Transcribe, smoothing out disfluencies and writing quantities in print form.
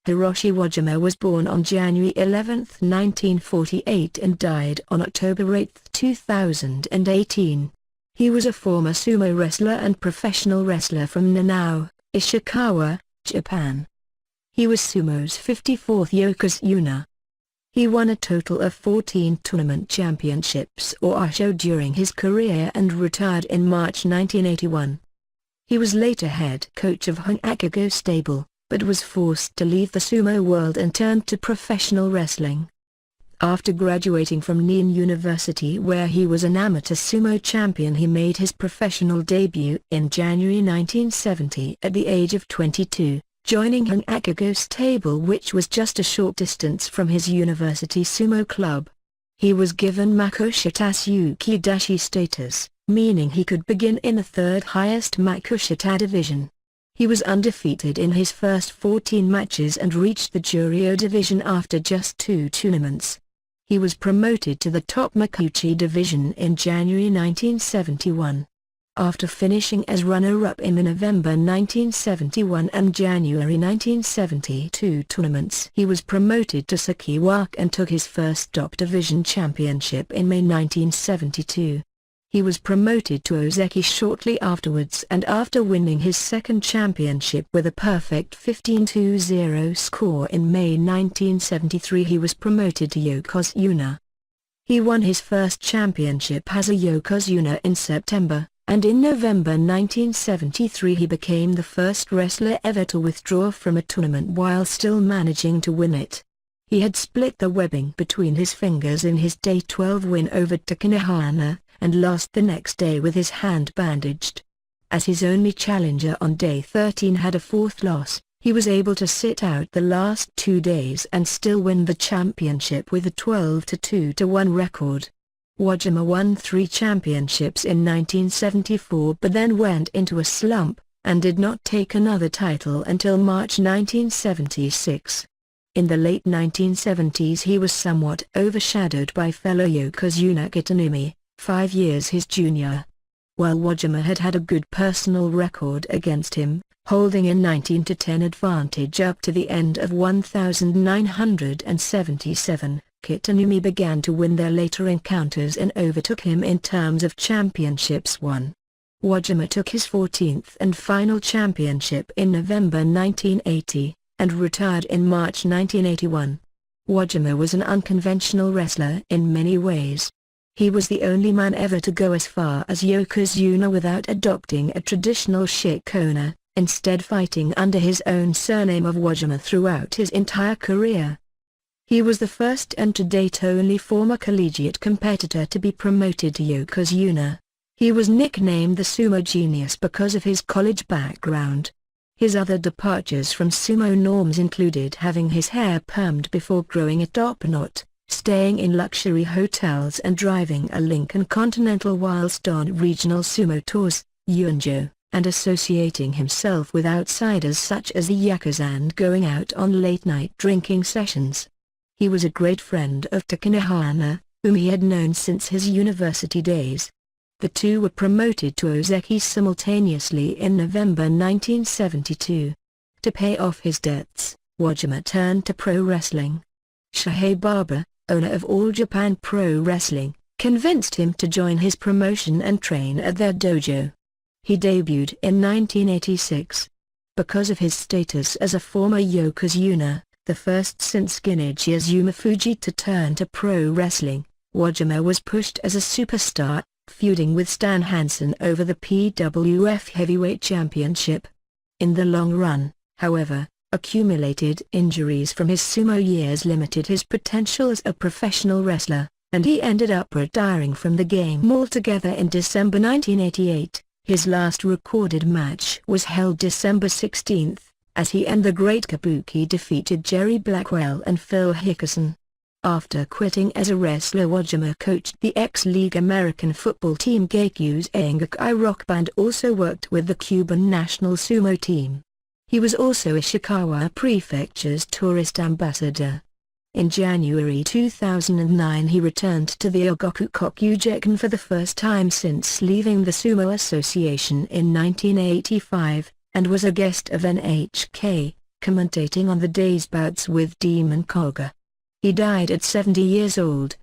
Hiroshi Wajima was born on January 11, 1948 and died on October 8, 2018. He was a former sumo wrestler and professional wrestler from Nanao, Ishikawa, Japan. He was sumo's 54th yokozuna. He won a total of 14 tournament championships or yusho during his career and retired in March 1981. He was later head coach of Hanakago stable, but was forced to leave the sumo world and turned to professional wrestling. After graduating from Nihon University, where he was an amateur sumo champion, he made his professional debut in January 1970 at the age of 22, joining Hanakago stable, which was just a short distance from his university sumo club. He was given makushita tsukedashi status, meaning he could begin in the third highest makushita division. He was undefeated in his first 14 matches and reached the juryo division after just 2 tournaments. He was promoted to the top makuuchi division in January 1971. After finishing as runner-up in the November 1971 and January 1972 tournaments, he was promoted to sekiwake and took his first top division championship in May 1972. He was promoted to ozeki shortly afterwards, and after winning his second championship with a perfect 15-0 score in May 1973, he was promoted to yokozuna. He won his first championship as a yokozuna in September, and in November 1973 he became the first wrestler ever to withdraw from a tournament while still managing to win it. He had split the webbing between his fingers in his Day 12 win over Takanohana, and lost the next day with his hand bandaged. As his only challenger on Day 13 had a fourth loss, he was able to sit out the last 2 days and still win the championship with a 12-2-1 record. Wajima won 3 championships in 1974 but then went into a slump, and did not take another title until March 1976. In the late 1970s he was somewhat overshadowed by fellow yokozuna Kitanoumi, 5 years his junior. While Wajima had had a good personal record against him, holding a 19-10 advantage up to the end of 1977, Kitanoumi began to win their later encounters and overtook him in terms of championships won. Wajima took his 14th and final championship in November 1980, and retired in March 1981. Wajima was an unconventional wrestler in many ways. He was the only man ever to go as far as yokozuna without adopting a traditional shikona, instead fighting under his own surname of Wajima throughout his entire career. He was the first and to date only former collegiate competitor to be promoted to yokozuna. He was nicknamed the Sumo Genius because of his college background. His other departures from sumo norms included having his hair permed before growing a top knot, staying in luxury hotels and driving a Lincoln Continental whilst on regional sumo tours, yunjo, and associating himself with outsiders such as the Yakuza and going out on late-night drinking sessions. He was a great friend of Takanohana, whom he had known since his university days. The two were promoted to ozeki simultaneously in November 1972. To pay off his debts, Wajima turned to pro wrestling. Shohei Baba, owner of All Japan Pro Wrestling, convinced him to join his promotion and train at their dojo. He debuted in 1986. Because of his status as a former yokozuna, the first since Kinichi Azumafuji to turn to pro wrestling, Wajima was pushed as a superstar, feuding with Stan Hansen over the PWF Heavyweight Championship. In the long run, however, accumulated injuries from his sumo years limited his potential as a professional wrestler, and he ended up retiring from the game altogether in December 1988. His last recorded match was held December 16, as he and the Great Kabuki defeated Jerry Blackwell and Phil Hickerson. After quitting as a wrestler, Wajima coached the ex-League American football team Gakusei-Engokai Rocbull and also worked with the Cuban national sumo team. He was also Ishikawa Prefecture's tourist ambassador. In January 2009 he returned to the Ryogoku Kokugikan for the first time since leaving the Sumo Association in 1985, and was a guest of NHK, commentating on the day's bouts with Demon Kogure. He died at 70 years old.